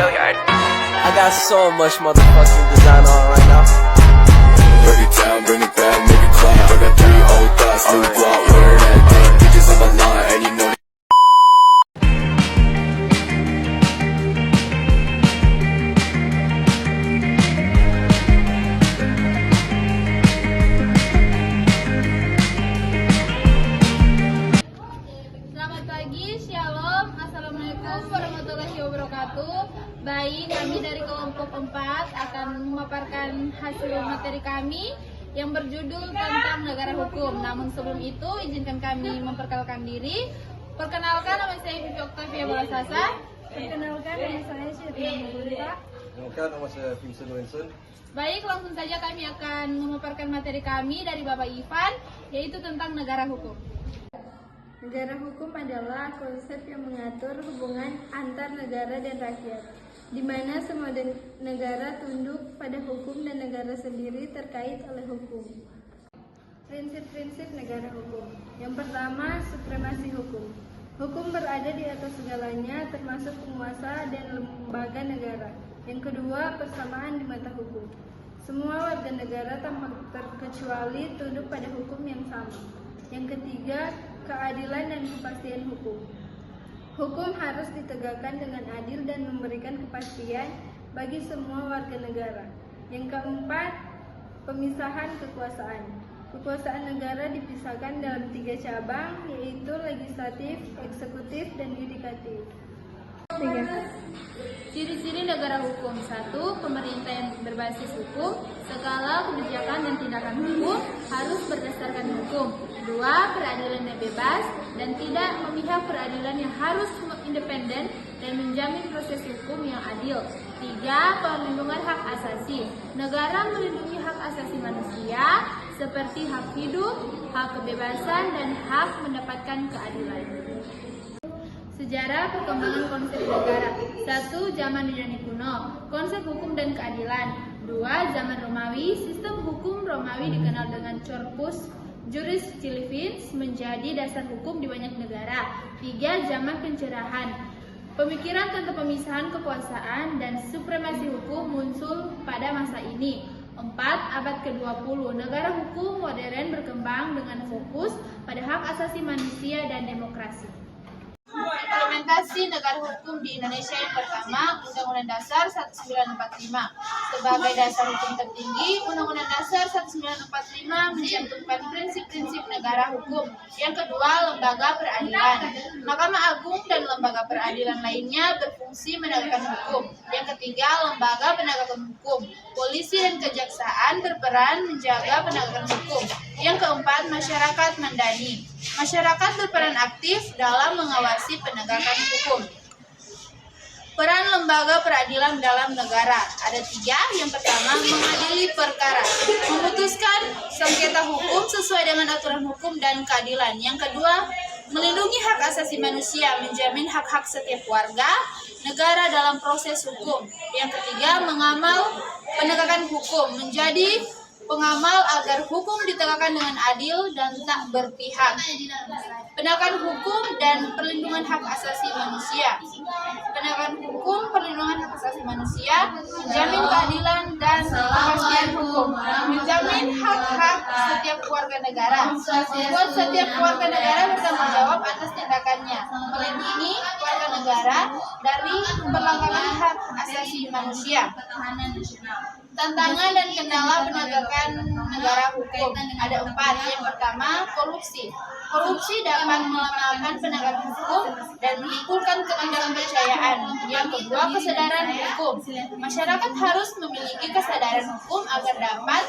Billiard. I got so much motherfucking design on right now. Break it down, bring it back, make it clap. I got 3 old thoughts, new guap, where that thing. Bitches on my line, and you know Selamat pagi, Shalom, Assalamualaikum warahmatullahi wabarakatuh. Baik, kami dari kelompok 4 akan memaparkan hasil materi kami yang berjudul tentang negara hukum. Namun sebelum itu, izinkan kami memperkenalkan diri. Perkenalkan, nama saya Vivi Oktavia Balasasa. Perkenalkan, nama saya Syetia Nurulita. Perkenalkan, nama saya Vincent Wilson. Baik, langsung saja kami akan memaparkan materi kami dari Bapak Ivan, yaitu tentang negara hukum. Negara hukum adalah konsep yang mengatur hubungan antar negara dan rakyat, di mana semua negara tunduk pada hukum dan negara sendiri terkait oleh hukum. Prinsip-prinsip negara hukum. Yang pertama, supremasi hukum. Hukum berada di atas segalanya, termasuk penguasa dan lembaga negara. Yang kedua, persamaan di mata hukum. Semua warga negara tanpa terkecuali tunduk pada hukum yang sama. Yang ketiga, keadilan dan kepastian hukum. Hukum harus ditegakkan dengan adil dan memberikan kepastian bagi semua warga negara. Yang keempat, pemisahan kekuasaan. Kekuasaan negara dipisahkan dalam 3 cabang, yaitu legislatif, eksekutif, dan yudikatif. Ciri-ciri negara hukum. 1. Pemerintah yang berbasis hukum. Segala kebijakan dan tindakan hukum harus berdasarkan hukum. 2. Peradilan yang bebas dan tidak memihak, peradilan yang harus independen dan menjamin proses hukum yang adil. 3. Perlindungan hak asasi. Negara melindungi hak asasi manusia seperti hak hidup, hak kebebasan, dan hak mendapatkan keadilan. Sejarah perkembangan konsep negara. 1. Zaman Yunani kuno, konsep hukum dan keadilan. 2. Zaman Romawi, sistem hukum Romawi dikenal dengan corpus juris civilis menjadi dasar hukum di banyak negara. 3. Zaman pencerahan, pemikiran tentang pemisahan kekuasaan dan supremasi hukum muncul pada masa ini. 4. Abad ke-20, negara hukum modern berkembang dengan fokus pada hak asasi manusia dan demokrasi. Implementasi negara hukum di Indonesia. Yang pertama, Undang-Undang Dasar 1945. Sebagai dasar hukum tertinggi, Undang-Undang Dasar 1945 mencantumkan prinsip-prinsip negara hukum. Yang kedua, lembaga peradilan. Mahkamah Agung dan lembaga peradilan lainnya berfungsi menegakkan hukum. Yang ketiga, lembaga penegakan hukum. Polisi dan kejaksaan berperan menjaga penegakan hukum. Yang keempat, masyarakat madani. Masyarakat berperan aktif dalam mengawasi penegakan hukum. Peran lembaga peradilan dalam negara ada 3. Yang pertama, mengadili perkara, memutuskan sengketa hukum sesuai dengan aturan hukum dan keadilan. Yang kedua, melindungi hak asasi manusia, menjamin hak-hak setiap warga negara dalam proses hukum. Yang ketiga, mengamal penegakan hukum, menjadi pengamal agar hukum ditegakkan dengan adil dan tak berpihak. Penegakan hukum dan perlindungan hak asasi manusia. Penegakan hukum, perlindungan hak asasi manusia, menjamin keadilan dan kepastian hukum, menjamin hak-hak setiap warga negara, membuat setiap warga negara bertanggung jawab atas tindakannya, melindungi warga negara dari pelanggaran hak asasi manusia. Tantangan dan kendala penegakan negara hukum ada 4. Yang pertama, korupsi. Korupsi dapat melemahkan penegakan hukum dan menimbulkan ketidakpercayaan. Yang kedua, kesadaran hukum. Masyarakat harus memiliki kesadaran hukum agar dapat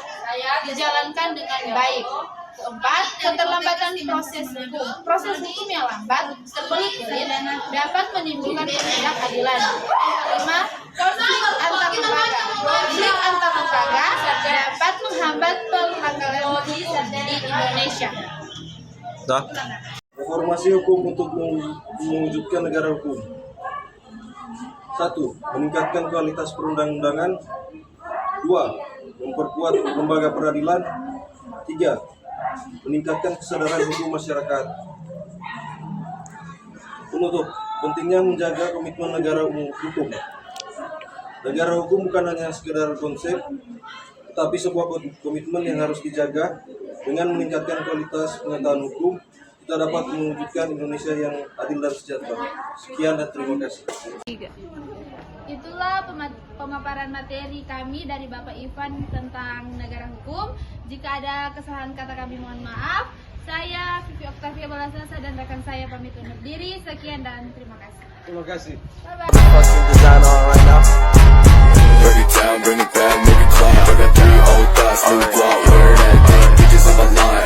dijalankan dengan baik. Keempat, keterlambatan proses hukum. Proses hukum yang lambat, terbelit-belit, dapat menimbulkan ketidakadilan. Kelima, konflik antar lembaga. Konflik antar lembaga dapat menghambat pelanggaran hukum di Indonesia. Reformasi hukum untuk mewujudkan negara hukum. 1. Meningkatkan kualitas perundang-undangan. 2. Memperkuat lembaga peradilan. 3. Meningkatkan kesadaran hukum masyarakat. Penutup, pentingnya menjaga komitmen negara hukum. Negara hukum bukan hanya sekedar konsep, tetapi sebuah komitmen yang harus dijaga. Dengan meningkatkan kualitas pengetahuan hukum, kita dapat mewujudkan Indonesia yang adil dan sejahtera. Sekian dan terima kasih. Itulah pemaparan materi kami dari Bapak Ivan tentang negara hukum. Jika ada kesalahan kata kami mohon maaf. Saya Vivi Octavia Balasasa dan rekan saya pamit undur diri. Sekian dan terima kasih. Terima kasih. Bye-bye. Fucking design on right now. Break it down, bring it back, make it clap. I got 3 old thoughts, new block, where that thing, bitches on my line.